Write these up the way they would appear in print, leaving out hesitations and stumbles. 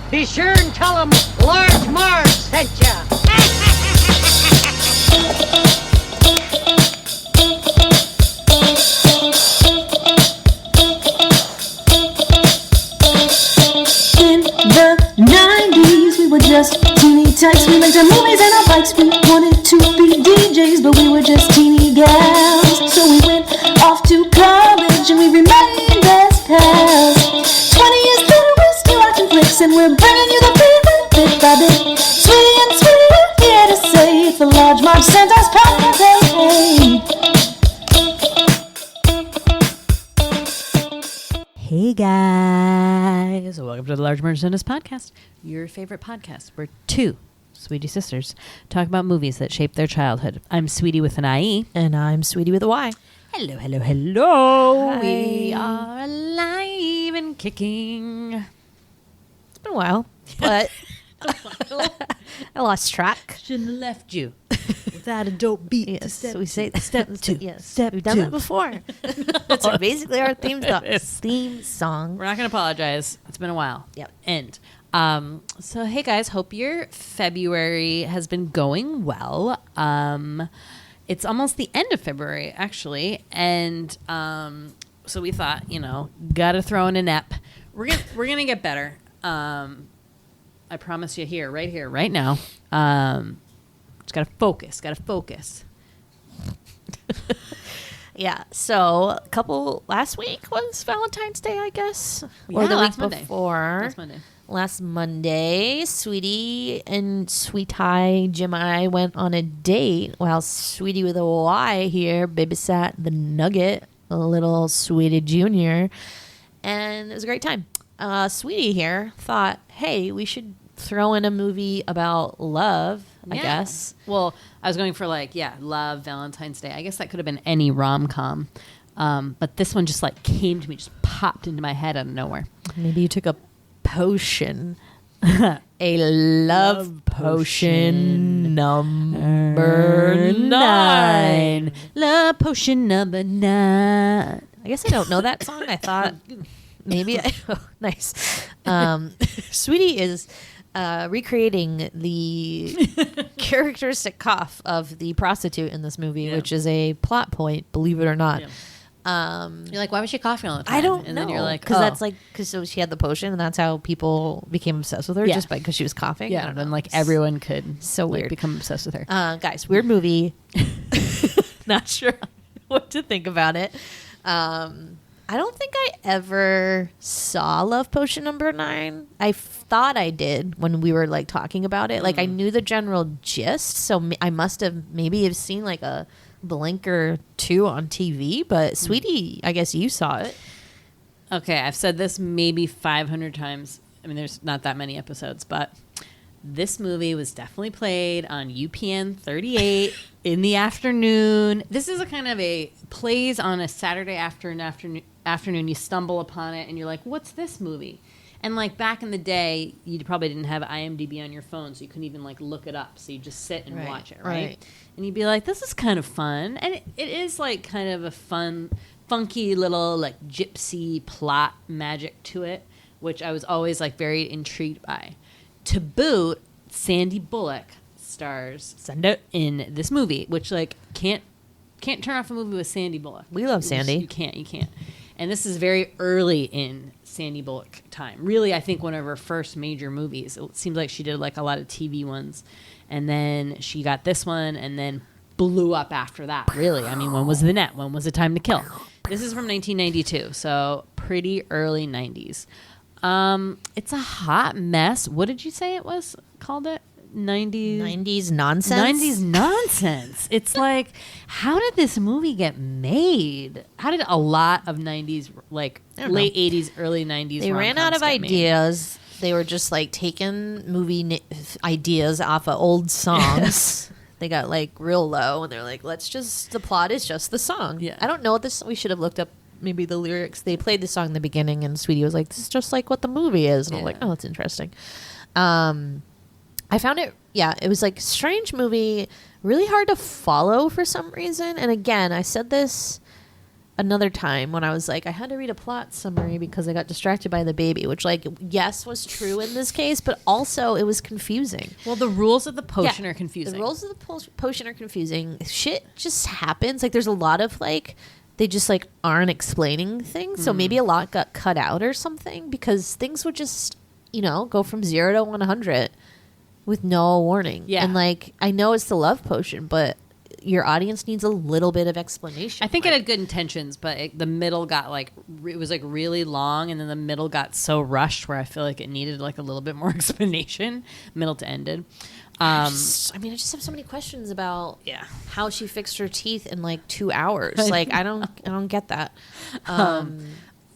Be sure and tell them Large Marge sent ya. In the 90s, we were just teeny tykes. We liked our movies and our bikes. We wanted to be DJs, but we were just teeny gals. So we went off to college and we remained as pals. 20 years later, we're still watching flicks and we're bringing you the feedback bit by bit. Sweetie and Sweetie, we're here to say it's the Large Marge Santa's podcast. Hey guys, welcome to the Large Marge Santa's podcast, your favorite podcast where two sweetie sisters talk about movies that shaped their childhood. I'm Sweetie with an IE. And I'm Sweetie with a Y. Hello, hello, hello. Hi. We are alive and kicking. It's been a while, but I lost track. Shouldn't have left you without a dope beat. Yes, To we say step two. Yes, Step we've done two. that before. That's basically our theme song. We're not going to apologize. It's been a while. Yep. End. So, hey guys, hope your February has been going well. It's almost the end of February, actually. And so we thought, got to throw in an ep. We're gonna get better. I promise you right here, right now. Just got to focus. Yeah, so last week was Valentine's Day, I guess. Or Yeah, the week last Monday. before. Last Monday, Sweetie and Sweet High Jim and I went on a date while Sweetie with a Y here babysat the Nugget, a little Sweetie Jr. And it was a great time. Sweetie here thought, hey, we should throw in a movie about love, I guess. Well, I was going for love, Valentine's Day. I guess that could have been any rom-com. But this one just came to me, just popped into my head out of nowhere. Maybe you took a potion. A love potion number 9. Love potion number 9. I guess I don't know that song. I thought maybe nice. Sweetie is recreating the characteristic cough of the prostitute in this movie, which is a plot point, believe it or not. Yeah. You're like, why was she coughing all the time? I don't know. And then you're like, because so she had the potion, and that's how people became obsessed with her, just because she was coughing. I don't know. And everyone could weird. become obsessed with her. Guys, weird movie. Not sure what to think about it. I don't think I ever saw Love Potion number 9. I thought I did when we were talking about it. I knew the general gist, so I must have maybe seen a blink or two on TV. But Sweetie, I guess you saw it. Okay, I've said this maybe 500 times. I mean, there's not that many episodes, but this movie was definitely played on UPN 38 in the afternoon. This is a kind of plays on a Saturday afternoon. You stumble upon it and you're like, what's this movie? And back in the day, you probably didn't have IMDb on your phone, so you couldn't even look it up. So you just sit and watch it, right? And you'd be like, this is kind of fun. And it is kind of a fun, funky little gypsy plot magic to it, which I was always very intrigued by. To boot, Sandy Bullock stars in this movie, which can't turn off a movie with Sandy Bullock. We love Sandy. You can't. And this is very early in Sandy Bullock time. Really, I think one of her first major movies. It seems like she did a lot of TV ones. And then she got this one and then blew up after that, really. I mean, when was The Net? When was A Time to Kill? This is from 1992, so pretty early 90s. It's a hot mess. What did you say it was called it? 90s nonsense. 90s nonsense. It's how did this movie get made? How did a lot of 90s, late 80s, early 90s They ran out of ideas. They were just taking movie ideas off of old songs. They got real low, and they're the plot is just the song. Yeah. I don't know what this. We should have looked up maybe the lyrics. They played the song in the beginning, and Sweetie was like, "This is just what the movie is." And I'm like, "Oh, that's interesting." I found it. Yeah, it was strange movie, really hard to follow for some reason. And again, I said this another time when I was like, I had to read a plot summary because I got distracted by the baby, which, like, yes, was true in this case, but also it was confusing. Well, the rules of the potion are confusing. The rules of the potion are confusing. Shit just happens. Like, there's a lot of, like, they just, like, aren't explaining things. So maybe a lot got cut out or something because things would just, you know, go from 0 to 100 with no warning. Yeah. And, like, I know it's the love potion, but your audience needs a little bit of explanation. I think it had good intentions, but the middle got like it was like really long, and then the middle got so rushed where I feel like it needed like a little bit more explanation, middle to ended. I just have so many questions about how she fixed her teeth in like 2 hours. Like I don't get that.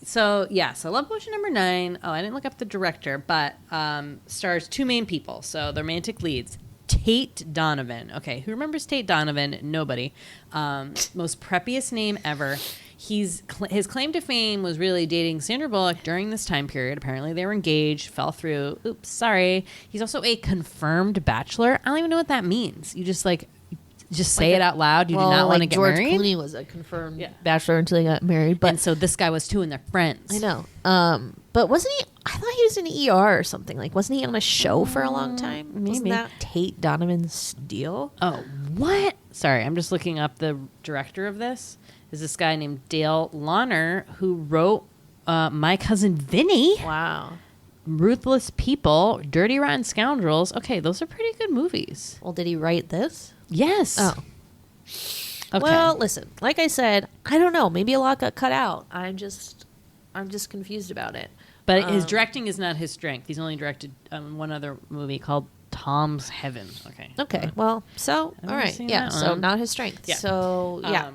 So Love Potion number 9. Oh, I didn't look up the director, but stars 2 main people. So the romantic leads. Tate Donovan. Okay, who remembers Tate Donovan? Nobody. Most preppiest name ever. His claim to fame was really dating Sandra Bullock during this time period. Apparently they were engaged, fell through. Oops, sorry. He's also a confirmed bachelor. I don't even know what that means. You just say it out loud. You do not want to get George married. Clooney was a confirmed bachelor until he got married. But and so this guy was too, and they're friends. I know. But wasn't he? I thought he was in ER or something. Like, wasn't he on a show for a long time? Maybe. Wasn't that Tate Donovan's deal? Oh, what? Sorry, I'm just looking up the director of this. Is this guy named Dale Launer, who wrote My Cousin Vinny. Wow. Ruthless People, Dirty Rotten Scoundrels. Okay, those are pretty good movies. Well, did he write this? Yes. Oh. Okay. Well, listen, like I said, I don't know. Maybe a lot got cut out. I'm just confused about it. But his directing is not his strength. He's only directed one other movie called Tom's Heaven. Okay. Well, so, all right. Yeah. So, not his strength. Yeah. So, yeah.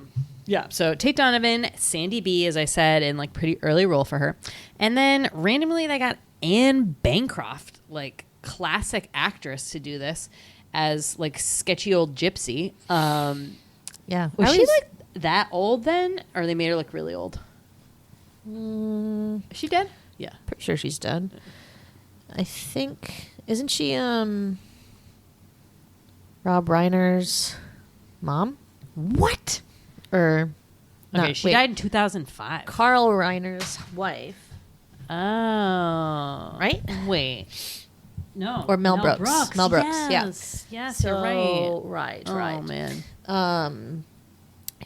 Yeah. So, Tate Donovan, Sandy B, as I said, in like pretty early role for her. And then randomly they got Anne Bancroft, like classic actress, to do this as like sketchy old gypsy. Yeah. Was she like that old then? Or they made her look really old? Is she dead? Yeah. Pretty sure she's dead. I think, isn't she Rob Reiner's mom? What? Or okay, she died in 2005. Carl Reiner's wife. Oh. Right? Wait. No. Or Mel Brooks. Mel Brooks. Yes. Yeah. Yes, you're right. Right. Oh, man.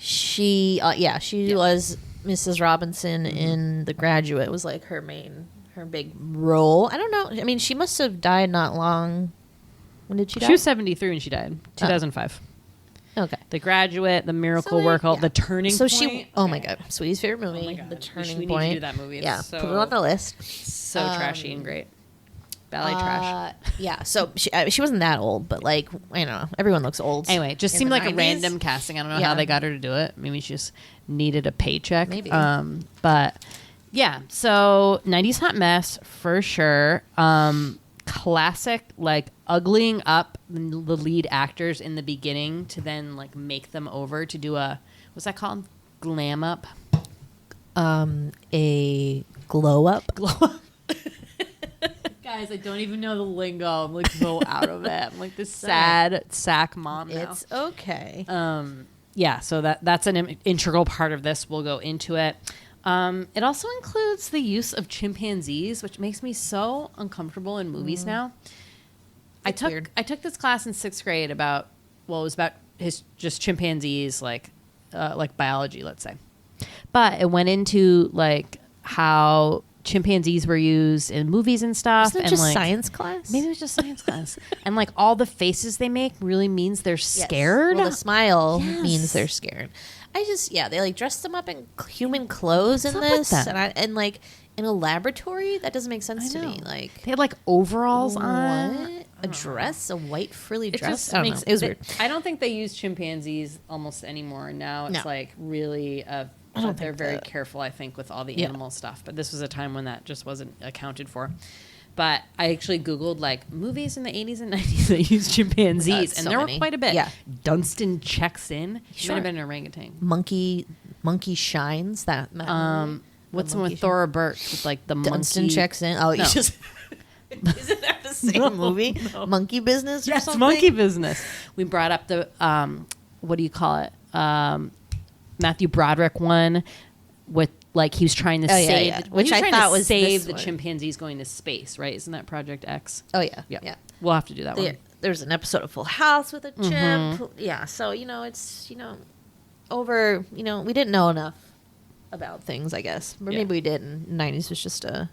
She was Mrs. Robinson in The Graduate. It was like her big role. I don't know. I mean, she must have died not long. When did she die? She was 73 when she died. 2005. Okay. The Graduate, The Miracle Worker, The Turning Point. Oh my God. Sweetie's favorite movie. Oh my God. The Turning we Point. Need to do that movie. It's yeah. So, put it on the list. So trashy and great. Ballet trash. Yeah. So she wasn't that old, but like, I don't know. Everyone looks old. Anyway, it just seemed like 90s. A random casting. I don't know how they got her to do it. Maybe she just needed a paycheck. Maybe. But yeah. So 90s hot mess for sure. Classic, like uglying up the lead actors in the beginning to then like make them over to do what's that called? Glam up. A glow up. Glow up. Guys, I don't even know the lingo. I'm like so out of it. I'm like this sad sack mom now. It's okay. Yeah, so that's an integral part of this. We'll go into it. It also includes the use of chimpanzees, which makes me so uncomfortable in movies now. I took this class in 6th grade about it was about just chimpanzees, like biology, let's say. But it went into like how chimpanzees were used in movies and stuff. Isn't it and just like, science class? Maybe it was just science class. And like all the faces they make really means they're scared. Well, the smile means they're scared. They like dressed them up in human clothes in this, and like in a laboratory. That doesn't make sense to me. Like they had like overalls on. What? A dress, a white frilly dress. It was weird. I don't think they use chimpanzees almost anymore. Now it's like really. They're very careful, I think, with all the animal stuff. But this was a time when that just wasn't accounted for. But I actually Googled like movies in the 80s and 90s that used chimpanzees, and there were quite a bit. Yeah. Dunstan Checks In. Sure. Might have been an orangutan. Monkey Shines. That what's one with Thora Birch with like the Dunstan monkey Checks In? Oh, you just isn't that the same movie? No. Monkey Business or something? Monkey Business. We brought up the what do you call it? Matthew Broderick one, with like he was trying to save, which I thought was save this the one. chimpanzees going to space, right? Isn't that Project X? Oh yeah. We'll have to do that one. There's an episode of Full House with a chimp. Yeah, so it's over. We didn't know enough about things, I guess, or maybe we did. And '90s was just a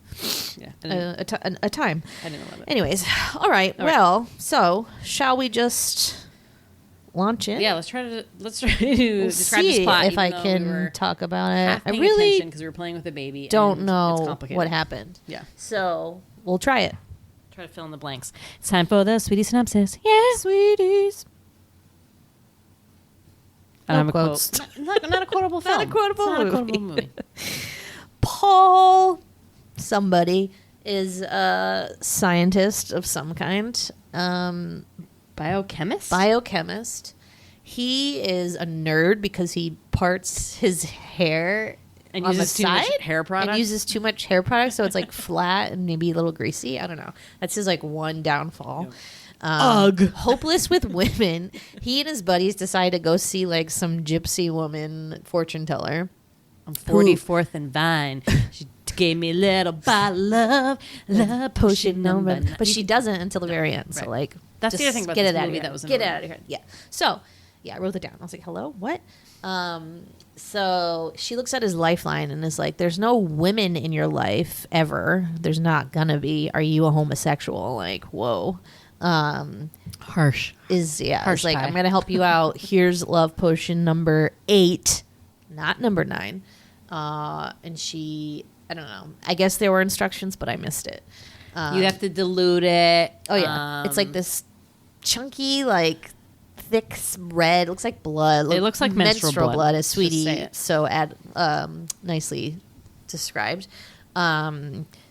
time. I didn't love it. Anyways, all right. Well, so shall we just launch in? Yeah, let's try to We'll describe see this plot, if I even though can talk about it. I I really because we were playing with a baby. don't and know it's complicated. what happened. Yeah, So we'll try it. try to fill in the blanks. It's time for the sweetie synopsis. Yeah, Sweeties. I don't have a quotes. quote. Not a quotable film. Not a quotable It's not movie. a quotable movie. Paul, somebody, is a scientist of some kind. Biochemist. He is a nerd because he parts his hair And on uses the too much side hair product? and uses too much hair product, so it's like flat and maybe a little greasy. I don't know. That's his like one downfall. Ugh. Hopeless with women, he and his buddies decide to go see like some gypsy woman fortune teller. On 44th and Vine, she gave me a little bottle of love potion number. But she doesn't until the very end. So right. like, That's the just other thing about get this it out of movie here. that was Get it annoying. out of here. Yeah. So yeah, I wrote it down. I was like, hello, what? So she looks at his lifeline and is like, there's no women in your life ever. There's not gonna be. Are you a homosexual? Like, whoa. Harsh. It's Harsh like, tie. I'm gonna help you out. Here's love potion number 8, not number 9. And she, I don't know. I guess there were instructions, but I missed it. You have to dilute it. Oh yeah, it's like this chunky, like thick red. Looks like blood. It looks like menstrual blood. As Just Sweetie say it. so nicely described.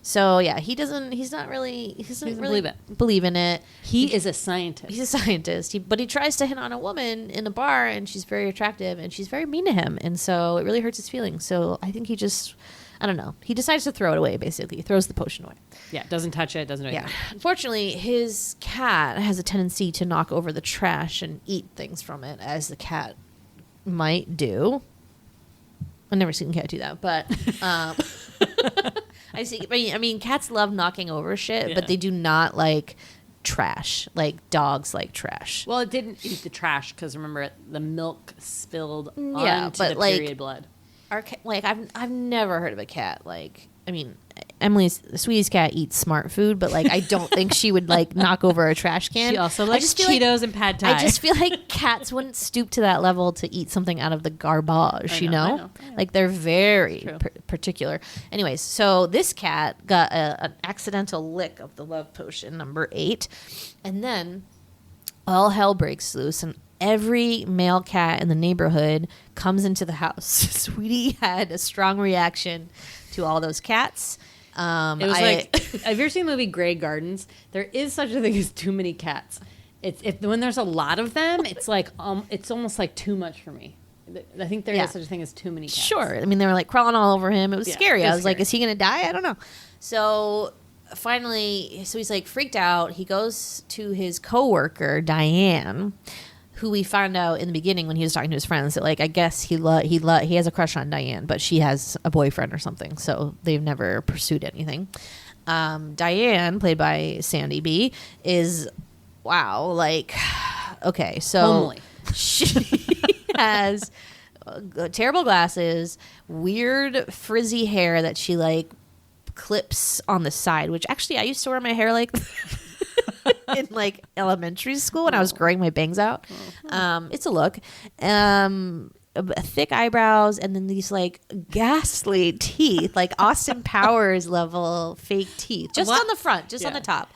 So yeah, he doesn't really believe in it. He is a scientist. He's a scientist, but he tries to hit on a woman in a bar, and she's very attractive, and she's very mean to him, and so it really hurts his feelings. So I think he just, I don't know, he decides to throw it away. Basically, he throws the potion away. Yeah, doesn't touch it, doesn't do Yeah. anything. Unfortunately, his cat has a tendency to knock over the trash and eat things from it, as the cat might do. I've never seen a cat do that, but I see. I mean, cats love knocking over shit, but they do not like trash. Like dogs like trash. Well, it didn't eat the trash because remember the milk spilled Yeah, onto but, the like, period blood. Our like I've never heard of a cat like. I mean, Sweetie's cat eats smart food, but like I don't think she would like knock over a trash can. She also I likes just feel like- Cheetos and pad thai. I just feel like cats wouldn't stoop to that level to eat something out of the garbage, I you know, know? I know. Like they're very True. particular. Anyways, so this cat got an accidental lick of the love potion number 8, and then all hell breaks loose, and every male cat in the neighborhood comes into the house. Sweetie had a strong reaction to all those cats. It was like, have you ever seen the movie Grey Gardens? There is such a thing as too many cats. When there's a lot of them, it's like it's almost like too much for me. I think there is such a thing as too many cats. Sure. I mean, they were like crawling all over him. It was scary. it I was was like, scary. is he going to die? I don't know. So finally, he's like freaked out. He goes to his coworker, Diane, who we found out in the beginning when he was talking to his friends that, like, I guess he has a crush on Diane, but she has a boyfriend or something, so they've never pursued anything. Diane, played by Sandy B, is okay, so Homely. she has terrible glasses, weird frizzy hair that she like clips on the side, which actually I used to wear my hair like in like elementary school when I was growing my bangs out. It's a look. Thick eyebrows, and then these like ghastly teeth, like Austin Powers level fake teeth, just on the front, just on the top.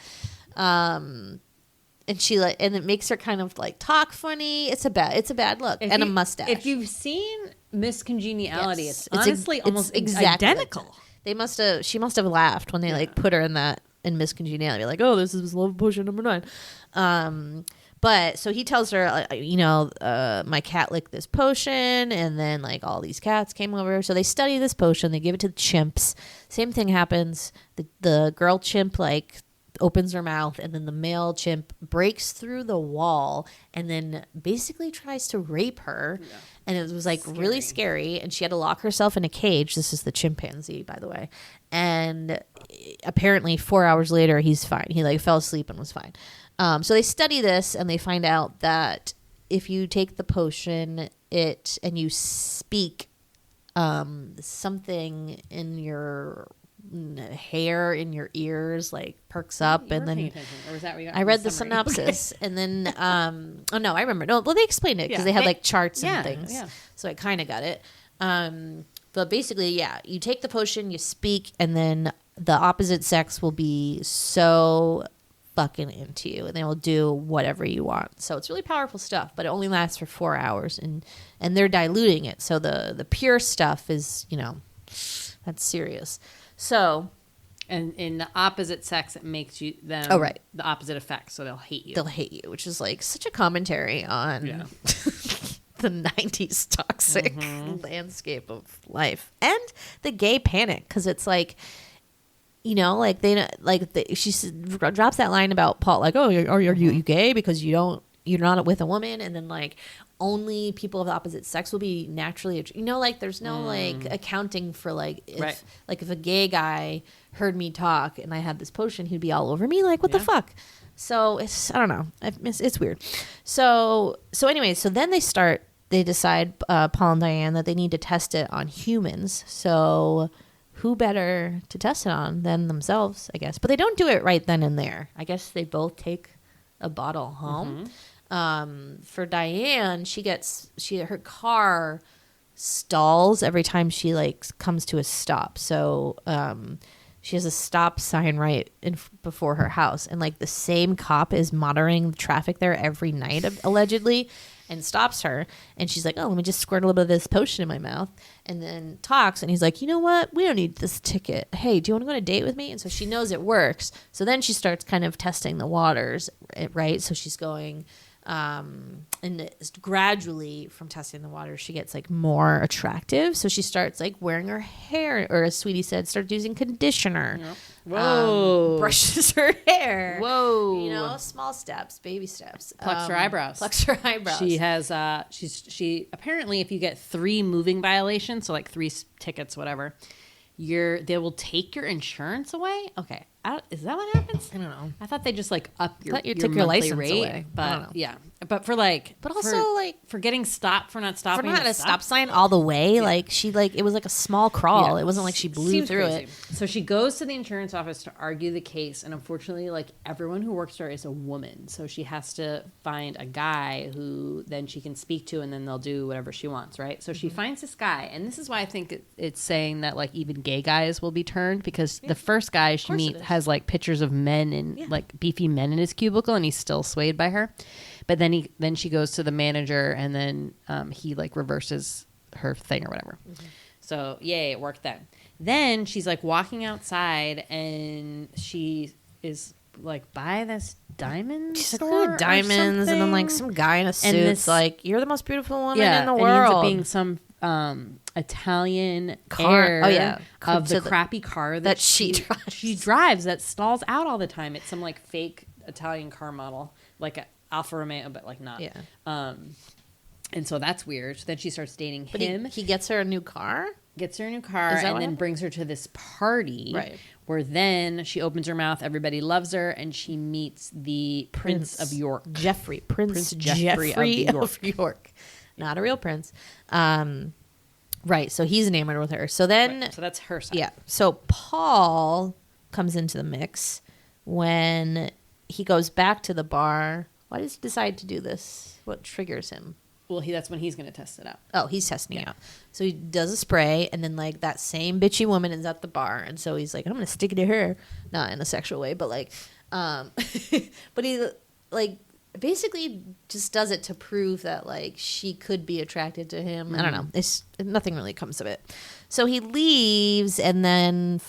And she and it makes her kind of like talk funny. It's a bad look, and a mustache. If you've seen Miss Congeniality, Yes. it's honestly almost identical. She must have laughed when they like put her in Miss Congeniality, like, oh, this is love potion number 9. But so he tells her, my cat licked this potion, and then like all these cats came over. So they study this potion, they give it to the chimps. Same thing happens. The girl chimp like opens her mouth, and then the male chimp breaks through the wall and then basically tries to rape her. Yeah. And it was like really scary. And she had to lock herself in a cage. This is the chimpanzee, by the way. And apparently 4 hours later, he's fine. He like fell asleep and was fine. So they study this and they find out that if you take the potion, and you speak something in your hair in your ears like perks up, and then or was that what you got I read the synopsis and then oh no, I remember. No, well, they explained it because they had like charts and things, so I kind of got it. But basically, you take the potion, you speak, and then the opposite sex will be so fucking into you, and they will do whatever you want. So it's really powerful stuff, but it only lasts for 4 hours, and they're diluting it. So the pure stuff is, that's serious. So, and in the opposite sex, it makes you them the opposite effect. So they'll hate you. They'll hate you, which is like such a commentary on the 90s toxic landscape of life and the gay panic. Because it's like, she drops that line about Paul, like, oh, are you gay because you're not with a woman, and then like only people of the opposite sex will be naturally, there's no like accounting for like if a gay guy heard me talk and I had this potion, he'd be all over me, like what the fuck. So it's, I don't know, it's weird. So anyway, so then they decide, Paul and Diane, that they need to test it on humans. So who better to test it on than themselves, I guess. But they don't do it right then and there. I guess they both take a bottle home. For Diane, her car stalls every time she like comes to a stop. So she has a stop sign right before her house, and like the same cop is monitoring the traffic there every night, allegedly, and stops her. And she's like, oh, let me just squirt a little bit of this potion in my mouth, and then talks. And he's like, you know what? We don't need this ticket. Hey, do you want to go on a date with me? And so she knows it works. So then she starts kind of testing the waters, right? So she's going, and gradually from testing the water, she gets like more attractive. So she starts like wearing her hair, or as Sweetie said, starts using conditioner. Whoa. Brushes her hair. Whoa. Small steps, baby steps. Plucks her eyebrows. She has, she apparently, if you get 3 moving violations, so like 3 tickets, whatever, they will take your insurance away. Okay. Is that what happens? I don't know. I thought they just like up your monthly license rate away. But but for like, but also for getting stopped for not stopping, for not a stop sign all the way. Like she it was like a small crawl. It wasn't like she blew through it. So she goes to the insurance office to argue the case, and unfortunately, like everyone who works there is a woman, so she has to find a guy who then she can speak to, and then they'll do whatever she wants, right? So she finds this guy, and this is why I think it's saying that like even gay guys will be turned, because the first guy she meets has like pictures of men and like beefy men in his cubicle, and he's still swayed by her. But then she goes to the manager, and then he like reverses her thing or whatever. So yay, it worked then. Then she's like walking outside, and she is like by this diamond store, like, diamonds, and then like some guy in a suit. It's like, you're the most beautiful woman in the world. And he ends up being some Italian heir of the crappy car that she drives that stalls out all the time. It's some like fake Italian car model, like a Alfa Romeo, but like not. And so that's weird. So then she starts dating him. He gets her a new car? And then brings her to this party. Right. Where then she opens her mouth, everybody loves her, and she meets the Prince of York. Prince Jeffrey of York. Not a real prince. Right, so he's enamored with her. So then... Right, so that's her side. Yeah. So Paul comes into the mix when he goes back to the bar. Why does he decide to do this? What triggers him? Well, that's when he's going to test it out. Oh, he's testing it out. So he does a spray, and then like that same bitchy woman is at the bar, and so he's like, I'm going to stick it to her. Not in a sexual way, but like... but he like... basically just does it to prove that like she could be attracted to him. I don't know. Nothing really comes of it. So he leaves and then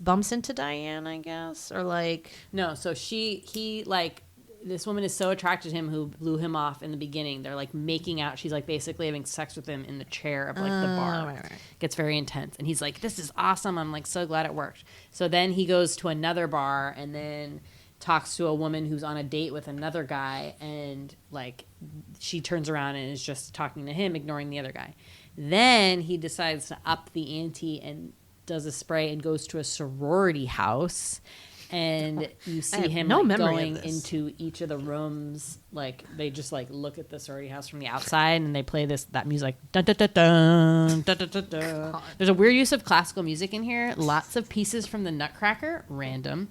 bumps into Diane, I guess, or like no. So he like this woman is so attracted to him who blew him off in the beginning. They're like making out. She's like basically having sex with him in the chair of like the bar. Right. Gets very intense, and he's like, "This is awesome. I'm like so glad it worked." So then he goes to another bar, and then talks to a woman who's on a date with another guy, and like she turns around and is just talking to him, ignoring the other guy. Then he decides to up the ante and does a spray and goes to a sorority house. And you see him going into each of the rooms. Like they just like look at the sorority house from the outside, and they play that music. Dun, dun, dun, dun, dun, dun, dun, dun. There's a weird use of classical music in here. Lots of pieces from the Nutcracker, random,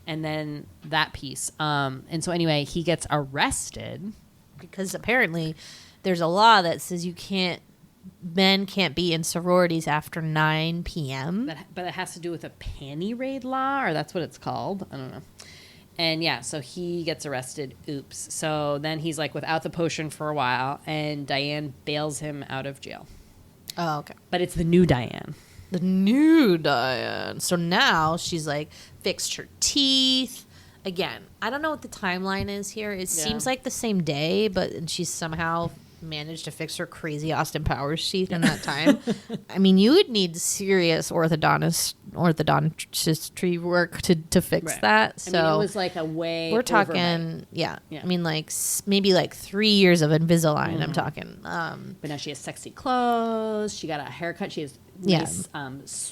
and then that piece. And so anyway, he gets arrested because apparently there's a law that says men can't be in sororities after 9 p.m. But it has to do with a panty raid law, or that's what it's called. I don't know. And yeah, so he gets arrested. Oops. So then he's like without the potion for a while, and Diane bails him out of jail. Oh, okay. But it's the new Diane. The new Diane. So now she's like fixed her teeth. Again, I don't know what the timeline is here. It seems like the same day, but she's somehow managed to fix her crazy Austin Powers teeth in that time. I mean, you would need serious orthodontistry work to fix that. So I mean, it was like a way. We're talking, yeah. I mean, like maybe like 3 years of Invisalign. I'm talking. But now she has sexy clothes. She got a haircut. She has nice,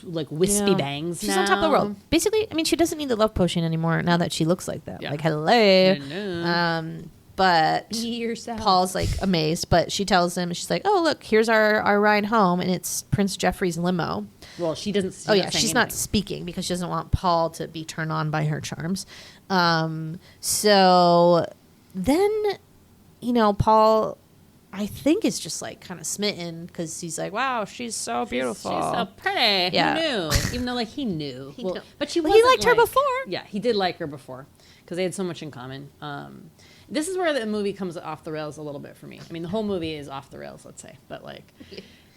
like wispy bangs. She's on top of the world. Basically, I mean, she doesn't need the love potion anymore now that she looks like that. Like, hello. But Paul's like amazed, but she tells him, she's like, oh, look, here's our ride home. And it's Prince Jeffrey's limo. Well, she doesn't. She's not speaking because she doesn't want Paul to be turned on by her charms. So then, Paul, I think, is just like kind of smitten because he's like, wow, she's so beautiful. She's so pretty. Yeah. He knew. Even though, like, he knew. But he liked her before. Yeah, he did like her before because they had so much in common. This is where the movie comes off the rails a little bit for me. I mean, the whole movie is off the rails, let's say. But, like,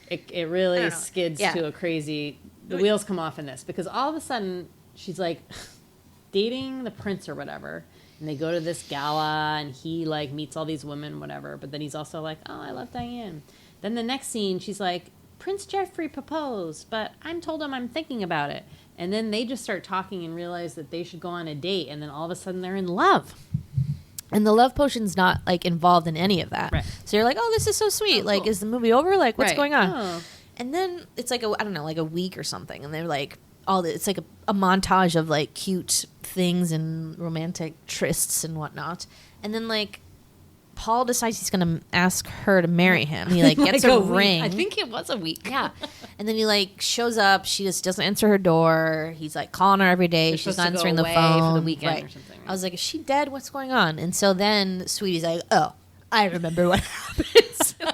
it really skids to a crazy... The wheels come off in this. Because all of a sudden, she's, like, dating the prince or whatever. And they go to this gala, and he, like, meets all these women, whatever. But then he's also like, oh, I love Diane. Then the next scene, she's like, Prince Jeffrey proposed, but I'm told him I'm thinking about it. And then they just start talking and realize that they should go on a date. And then all of a sudden, they're in love. And the love potion's not, like, involved in any of that. Right. So you're like, oh, this is so sweet. Oh, like, cool. Is the movie over? Like, what's going on? Oh. And then it's like, like a week or something. And they're like, it's like a montage of, like, cute things and romantic trysts and whatnot. And then, like, Paul decides he's going to ask her to marry him. He, like, gets a ring. I think it was a week. Yeah. And then he, like, shows up. She just doesn't answer her door. He's, like, calling her every day. She's not answering the phone. For the weekend or something. I was like, is she dead? What's going on? And so then Sweetie's like, oh, I remember what happened.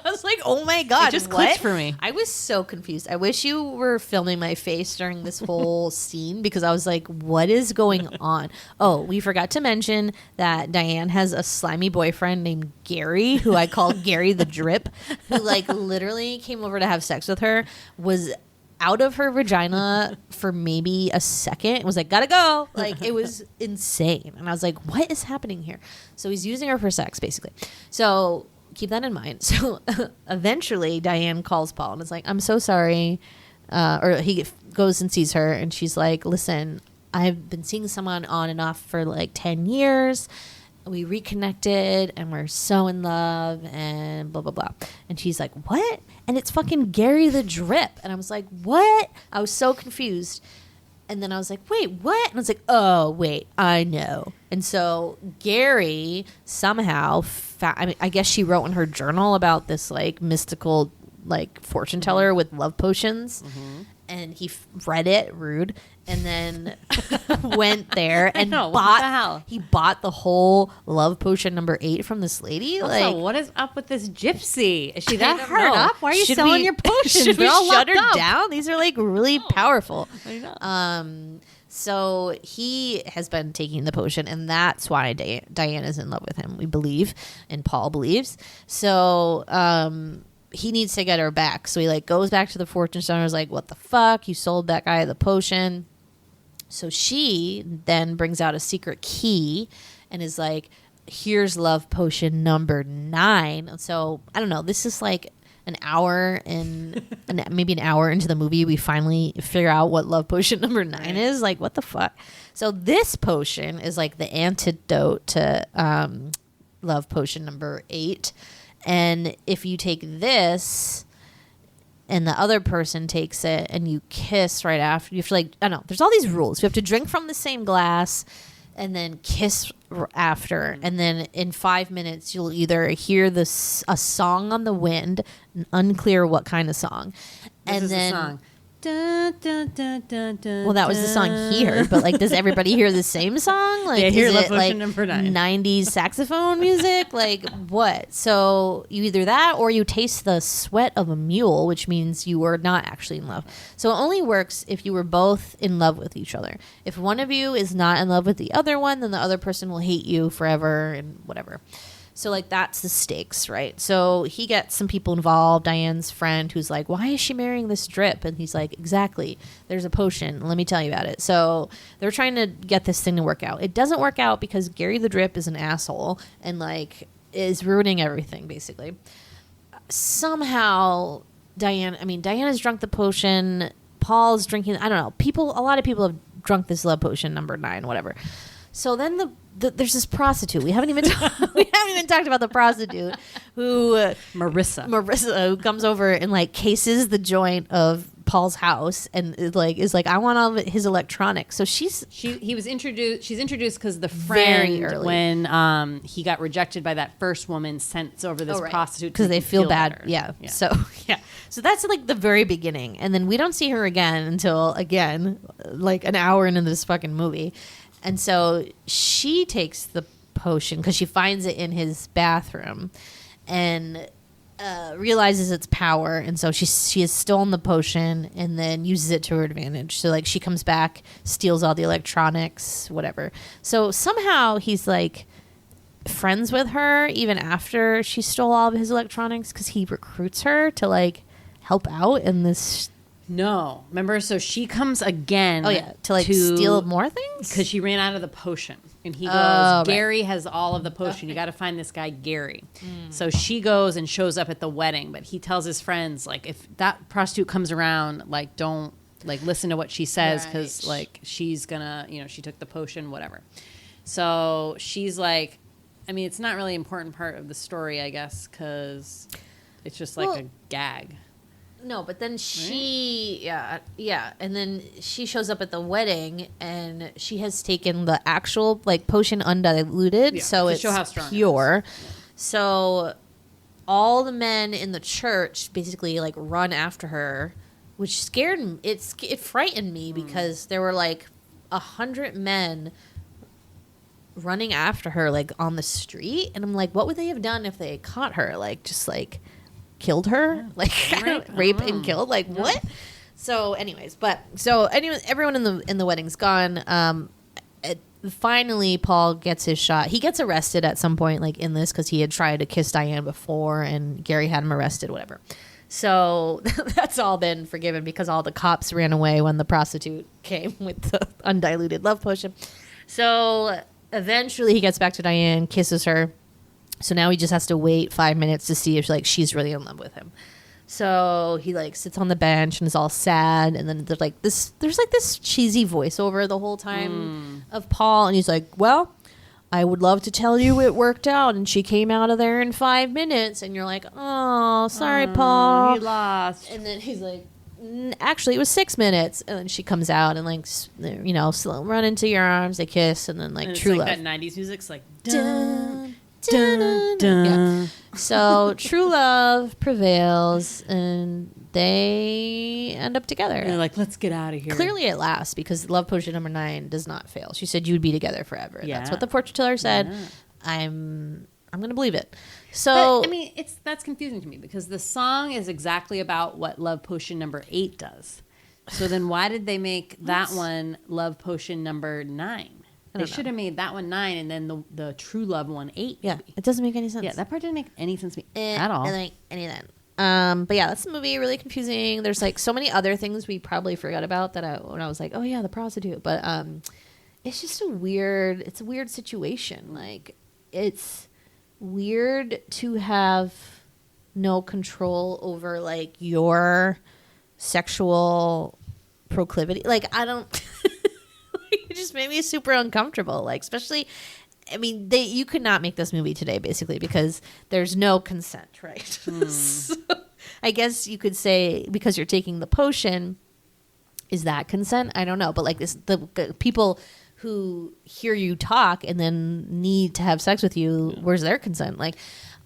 I was like, oh my God. It just clicked for me. I was so confused. I wish you were filming my face during this whole scene because I was like, what is going on? Oh, we forgot to mention that Diane has a slimy boyfriend named Gary, who I call Gary the Drip, who like literally came over to have sex with her, was out of her vagina for maybe a second. It was like, gotta go. Like, it was insane. And I was like, what is happening here? So he's using her for sex, basically. So keep that in mind. So eventually Diane calls Paul and is like, I'm so sorry. Or he goes and sees her and she's like, listen, I've been seeing someone on and off for like 10 years. We reconnected and we're so in love and blah, blah, blah. And she's like, what? And it's fucking Gary the Drip. And I was like, what? I was so confused. And then I was like, wait, what? And I was like, oh, wait, I know. And so Gary somehow, I guess she wrote in her journal about this like mystical like fortune teller with love potions. Mm-hmm. And he read it, rude, and then went there and he bought the whole love potion number 8 from this lady. Also, like, what is up with this gypsy? Is she that hard up? Why are you selling your potions? Should we shut her down? These are like really powerful. I know. So he has been taking the potion, and that's why Diane is in love with him, we believe, and Paul believes. So he needs to get her back. So he like goes back to the fortune teller, is like, what the fuck? You sold that guy the potion. So she then brings out a secret key and is like, here's love potion number 9. And so I don't know. This is like an hour maybe an hour into the movie, we finally figure out what love potion number 9 is. Like, what the fuck? So this potion is like the antidote to love potion number 8. And if you take this and the other person takes it and you kiss right after, you have to, like, I don't know, there's all these rules. You have to drink from the same glass and then kiss after. And then in 5 minutes, you'll either hear a song on the wind, unclear what kind of song. This is the song. Dun, dun, dun, dun, dun, well, that was the song he heard, but like, does everybody hear the same song? Like, yeah, hear is Love it Potion like number 9. 90s saxophone music? Like, what? So you either that or you taste the sweat of a mule, which means you were not actually in love. So it only works if you were both in love with each other. If one of you is not in love with the other one, then the other person will hate you forever and whatever. So, like, that's the stakes, right? So he gets some people involved. Diane's friend, who's like, why is she marrying this drip? And he's like, exactly. There's a potion. Let me tell you about it. So they're trying to get this thing to work out. It doesn't work out because Gary the Drip is an asshole and, like, is ruining everything, basically. Somehow, Diane has drunk the potion. Paul's drinking, I don't know. A lot of people have drunk this love potion number 9, whatever. So then there's this prostitute. We haven't even talked about the prostitute who Marissa, who comes over and, like, cases the joint of Paul's house and is like I want all of his electronics. So she's introduced because the friend, when he got rejected by that first woman, sent over this prostitute because they feel bad. Better. Yeah. So that's like the very beginning, and then we don't see her again until like an hour into this fucking movie. And so she takes the potion because she finds it in his bathroom and realizes its power. And so she has stolen the potion and then uses it to her advantage. So, like, she comes back, steals all the electronics, whatever. So somehow he's, like, friends with her even after she stole all of his electronics because he recruits her to, like, help out in this. No, remember? So she comes again. Oh yeah, to steal more things because she ran out of the potion, and he goes, "Gary has all of the potion. You got to find this guy, Gary." So she goes and shows up at the wedding, but he tells his friends, like, if that prostitute comes around, like, don't, like, listen to what she says because like she's gonna, she took the potion, whatever. So she's like, I mean, it's not really an important part of the story, I guess, because it's just like a gag. No, but then and then she shows up at the wedding, and she has taken the actual, like, potion undiluted, so it's pure. Yeah. So all the men in the church basically, like, run after her, which scared me. It frightened me because there were, like, 100 men running after her, like, on the street, and I'm like, what would they have done if they caught her? Like, just, like, killed her, like, rape and killed, like, what? So anyways, everyone in the wedding's gone. Finally Paul gets his shot. He gets arrested at some point, like, in this, because he had tried to kiss Diane before and Gary had him arrested, whatever. So that's all been forgiven because all the cops ran away when the prostitute came with the undiluted love potion. So eventually he gets back to Diane, kisses her. So now he just has to wait 5 minutes to see if, like, she's really in love with him. So he, like, sits on the bench and is all sad. And then there's this cheesy voiceover the whole time of Paul. And he's like, well, I would love to tell you it worked out. And she came out of there in 5 minutes. And you're like, oh, sorry, Paul. He lost. And then he's like, actually, it was 6 minutes. And then she comes out and, like, run into your arms. They kiss. And then, like, and true love. That 90s music's like, dun. Dun, dun. Yeah. So true love prevails and they end up together. And they're like, let's get out of here. Clearly it lasts because love potion number 9 does not fail. She said you would be together forever. Yeah. That's what the fortune teller said. Yeah. I'm gonna believe it. So but, I mean, that's confusing to me because the song is exactly about what love potion number 8 does. So then why did they make that one love potion number 9? They should have made that one 9 and then the true love one 8. Yeah, it doesn't make any sense. Yeah, that part didn't make any sense to me at all. Like any of that. But yeah, that's the movie. Really confusing. There's, like, so many other things we probably forgot about that when I was like, oh yeah, the prostitute. But it's just a weird situation. Like, it's weird to have no control over like your sexual proclivity. Like I don't. It just made me super uncomfortable. Like especially, I mean, you could not make this movie today basically because there's no consent, right? So I guess you could say because you're taking the potion, is that consent? I don't know, but like the people who hear you talk and then need to have sex with you, where's their consent? Like,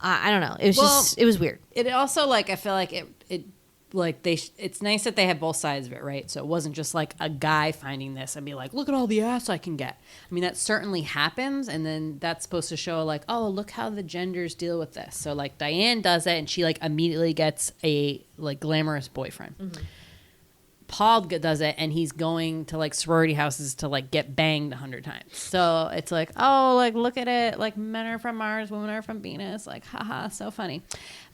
I don't know. It was it was weird. It also like I feel like it like it's nice that they had both sides of it, right? So it wasn't just like a guy finding this and be like, look at all the ass I can get. I mean, that certainly happens, and then that's supposed to show like, oh, look how the genders deal with this. So like Diane does it, and she like immediately gets a like glamorous boyfriend. Mm-hmm. Paul does it, and he's going to like sorority houses to like get banged 100 times. So it's like, oh, like look at it, like men are from Mars, women are from Venus, like haha, so funny.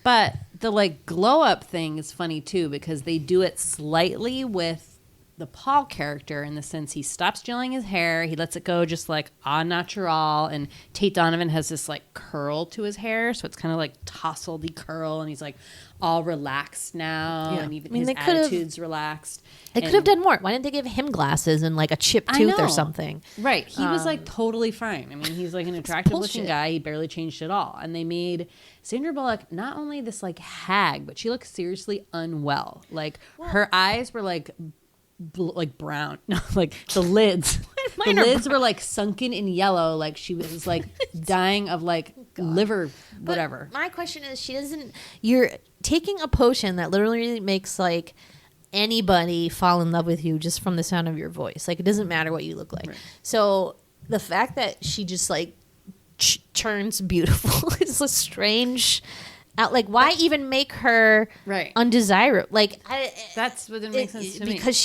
But the like glow up thing is funny too because they do it slightly with the Paul character in the sense he stops gelling his hair, he lets it go just like au natural, and Tate Donovan has this like curl to his hair, so it's kind of like tousledy curl, and he's like all relaxed now, and even his attitude's relaxed. They could have done more. Why didn't they give him glasses and like a chipped tooth or something? Right. He was like totally fine. I mean, he's like an attractive looking guy. He barely changed at all. And they made Sandra Bullock not only this like hag, but she looked seriously unwell. Like her eyes were like brown. No, like the lids. The lids were like sunken in yellow. Like she was like dying of like liver, whatever. But my question is, you're taking a potion that literally makes like anybody fall in love with you just from the sound of your voice. Like it doesn't matter what you look like. Right. So the fact that she just like turns beautiful is a strange like why even make her undesirable? Like that's what it makes sense to me. Because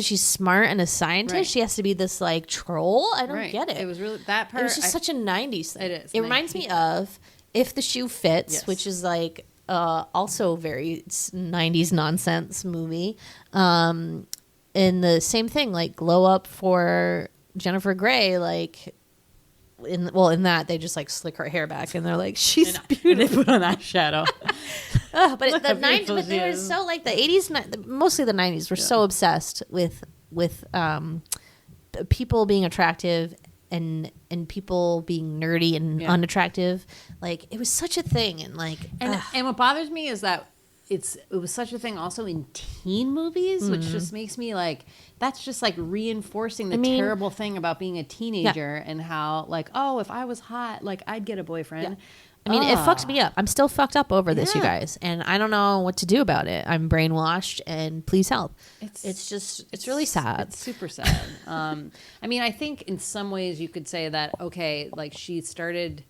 she's smart and a scientist, she has to be this like troll. I don't get it. It was really that part. It was just such a 90s thing. It is. It reminds me of If the Shoe Fits, which is like also very 90s nonsense movie. And the same thing, like glow up for Jennifer Grey, like in that they just like slick her hair back and they're like she's beautiful. And they put on eyeshadow. But the 90s, but they were so like the 80s, mostly the 90s were so obsessed with people being attractive and people being nerdy and unattractive. Like it was such a thing, and like and what bothers me is that it was such a thing also in teen movies, which just makes me like that's just like reinforcing the terrible thing about being a teenager and how like, oh, if I was hot, like I'd get a boyfriend. I mean, it fucks me up. I'm still fucked up over this, you guys, and I don't know what to do about it. I'm brainwashed, and please help. It's really sad. It's super sad. I mean, I think in some ways you could say that, okay, like she started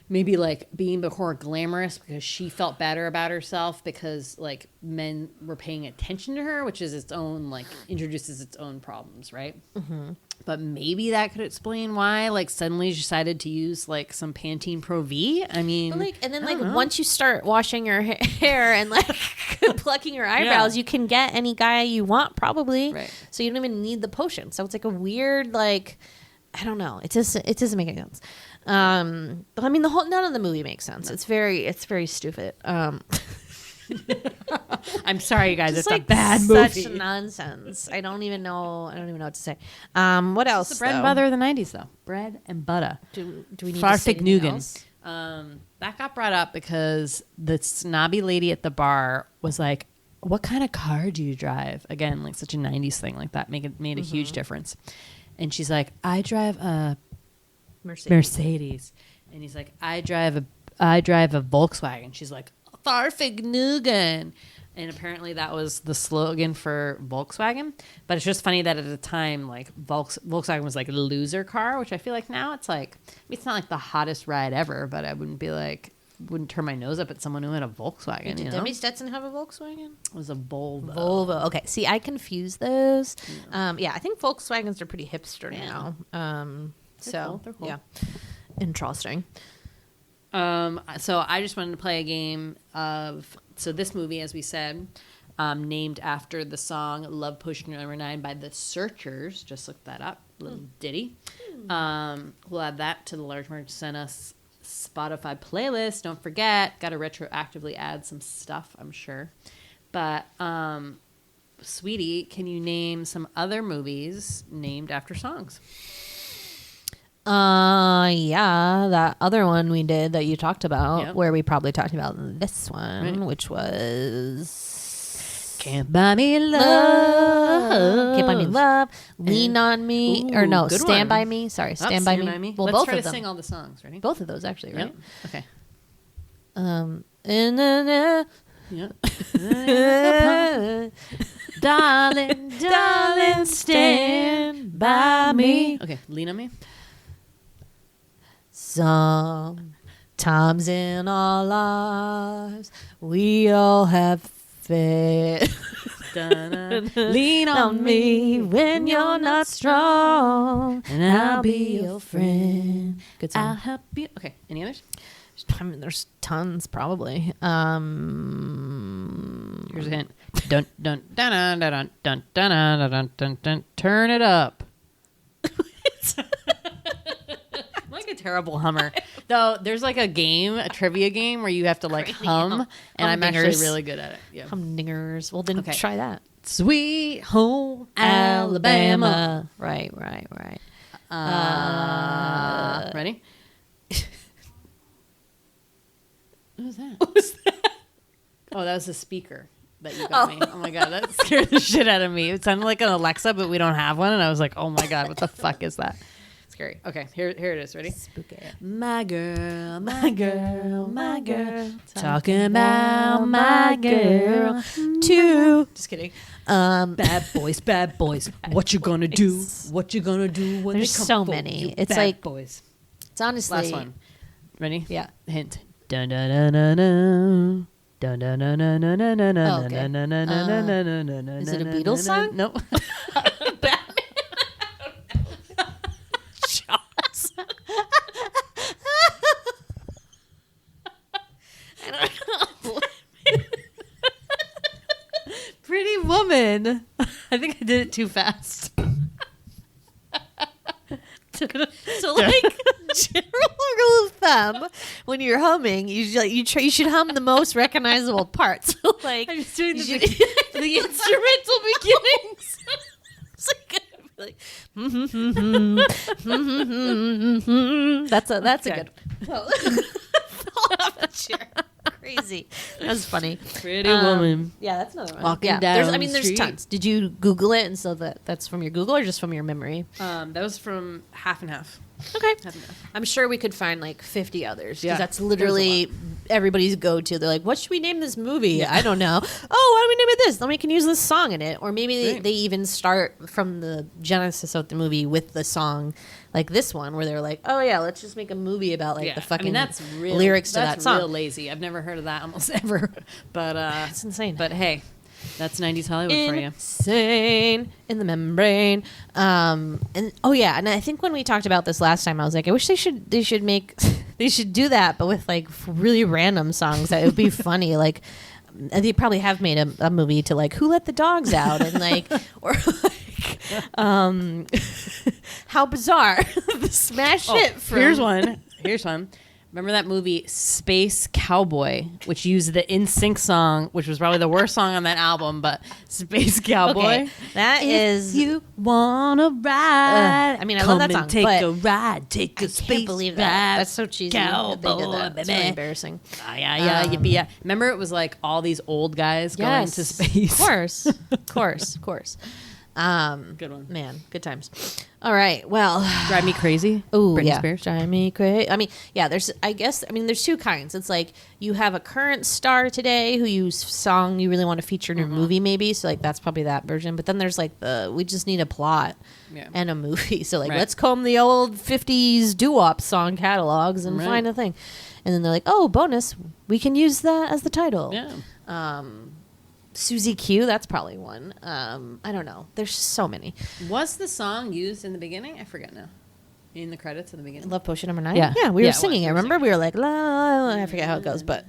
maybe like being more glamorous because she felt better about herself because like men were paying attention to her, which is its own, like introduces its own problems, right? Mm-hmm. But maybe that could explain why like suddenly she decided to use like some Pantene Pro V. I mean, but, like, and then like once you start washing your hair and like plucking your eyebrows, you can get any guy you want probably. Right. So you don't even need the potion. So it's like a weird like, I don't know. It doesn't make any sense. But I mean, none of the movie makes sense. No. It's very stupid. I'm sorry, you guys. Just it's like a bad movie. Such nonsense. I don't even know what to say. What else? It's the bread and butter of the 90s, though. Bread and butter. Do we need to say anything else? That got brought up because the snobby lady at the bar was like, "What kind of car do you drive?" Again, like such a 90s thing, like that made a huge difference. And she's like, "I drive a Mercedes." And he's like, I drive a Volkswagen. She's like, Farfignugan. And apparently that was the slogan for Volkswagen. But it's just funny that at the time, like Volkswagen was like a loser car, which I feel like now it's like, it's not like the hottest ride ever, but I wouldn't turn my nose up at someone who had a Volkswagen. Did Debbie Stetson have a Volkswagen? It was a Volvo. Volvo. Okay. See, I confuse those. Yeah, I think Volkswagens are pretty hipster now. They're cool. Yeah. Interesting. So I just wanted to play a game of this movie, as we said, named after the song Love Potion No. 9 by The Searchers. Just look that up. Little ditty. We'll add that to the large mark sent us Spotify playlist. Don't forget, got to retroactively add some stuff, I'm sure. But, sweetie, can you name some other movies named after songs? Yeah, that other one we did that you talked about, Yep. where we probably talked about this one, Right. which was Can't Buy Me Love. Can't Buy Me Love, Lean on Me, Ooh, or no, good Stand one. By Me. Sorry, Oh, Stand By Me. Well, Let's both try of to them. sing all the songs. Ready? Both of those actually, right? Yep. Okay. Yeah. Darling, darling, stand by me. Okay, lean on me. Sometimes in our lives, we all have faith. Lean on me when you're not strong, and I'll be your friend. Good I'll song. help you. Okay, any others? I mean, there's tons probably. Here's a hint. Dun dun dun dun dun dun dun dun dun dun dun. Turn it up. I'm like a terrible hummer. Though there's like a trivia game where you have to like hum, and I'm actually Humdingers. really good at it. Yeah. Humdingers. Well, then Okay. try that. Sweet home Alabama. Right. Ready? What was that? What was that? Oh, that was the speaker that you got me. Oh my god, that scared the shit out of me. It sounded like an Alexa, but we don't have one, and I was like, oh my god, what the fuck is that? Scary. Okay, here it is. Ready? Spooky. My girl, my girl, my girl, talking about my girl too. Just kidding. Bad boys, what you gonna do? What you gonna do when There's they come so for many. you, It's bad like- boys. It's honestly. Last one. Ready? Yeah. Hint. Dun dun dun dun dun. Dun dun dun dun dun dun dun Oh, okay. dun dun dun dun dun dun dun dun. Is it a Beatles song? Nope. Jaws. I don't know. Pretty Woman. I think I did it too fast. So like general rule of thumb, when you're humming, you should hum the most recognizable parts. So like I'm just doing you the, should- the instrumental beginnings. It's like, that's a Okay. good one. Fall off the chair. Crazy. That was funny. Pretty Woman. Yeah, that's another one. Walking yeah, down there's, I the mean, there's street. tons. Did you Google it and so that's from your Google or just from your memory? That was from Half and Half. Okay. Half and Half. I'm sure we could find like 50 others because Yeah, that's there's literally everybody's go-to. They're like, what should we name this movie? I don't know. Oh, why do we name it this? Then we can use this song in it. Or maybe Right. they even start from the genesis of the movie with the song like this one where they're like, oh yeah, let's just make a movie about like the fucking that's real, lyrics to that's that song. real lazy. I've never heard of that almost ever. But It's insane. But hey, that's 90s Hollywood for you. Insane in the membrane. And oh yeah, and I think when we talked about this last time, I was like, I wish they should make they should do that, but with like really random songs. That would be funny. Like they probably have made a movie to like Who Let the Dogs Out and like or like How Bizarre the smash hit. From, Here's one. Remember that movie Space Cowboy, which used the NSYNC song, which was probably the worst song on that album, but Space Cowboy. Okay, that is. You wanna ride? I mean, I love that Come song, and take but a ride. Take a I space can't believe that. ride. That's so cheesy. that they did Cowboy, that. It's baby. really embarrassing. Yeah, yippee, yeah. Remember, it was like all these old guys going to space. Of course. Good one. Man, good times. All right. Well, Drive Me Crazy. ooh, Britney yeah. Spears. Drive me crazy. I mean, yeah, there's two kinds. It's like you have a current star today who you song you really want to feature in your movie, maybe. So like that's probably that version. But then there's like we just need a plot Yeah. and a movie. So like Right. let's comb the old 50s doo-wop song catalogs and Right. find a thing. And then they're like, oh, bonus, we can use that as the title. Yeah. Susie Q, that's probably one. I don't know. There's so many. Was the song used in the beginning? I forget now. In the credits in the beginning. Love Potion number 9. Yeah. Yeah, we Yeah, were it singing. was. I remember we were like, la, la, la. I forget how it goes, but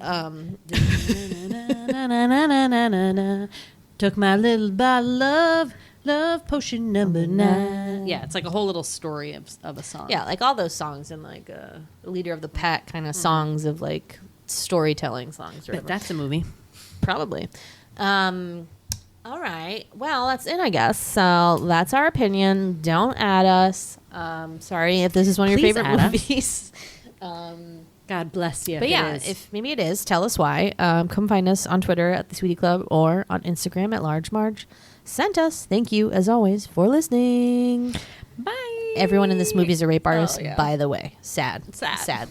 Took my little bottle of Love potion number 9. Yeah, it's like a whole little story of a song. Yeah, like all those songs and like Leader of the Pack kind of songs of like storytelling songs. Or But that's a movie. Probably. All right. Well, that's it, I guess. So that's our opinion. Don't add us. Sorry if this is one of your Please favorite add us. movies. God bless you. But yeah, if maybe it is, tell us why. Come find us on Twitter at the Sweetie Club or on Instagram at Large Marge. Sent us. Thank you, as always, for listening. Bye. Everyone in this movie is a rape artist, Oh, yeah. by the way. Sad. Sad.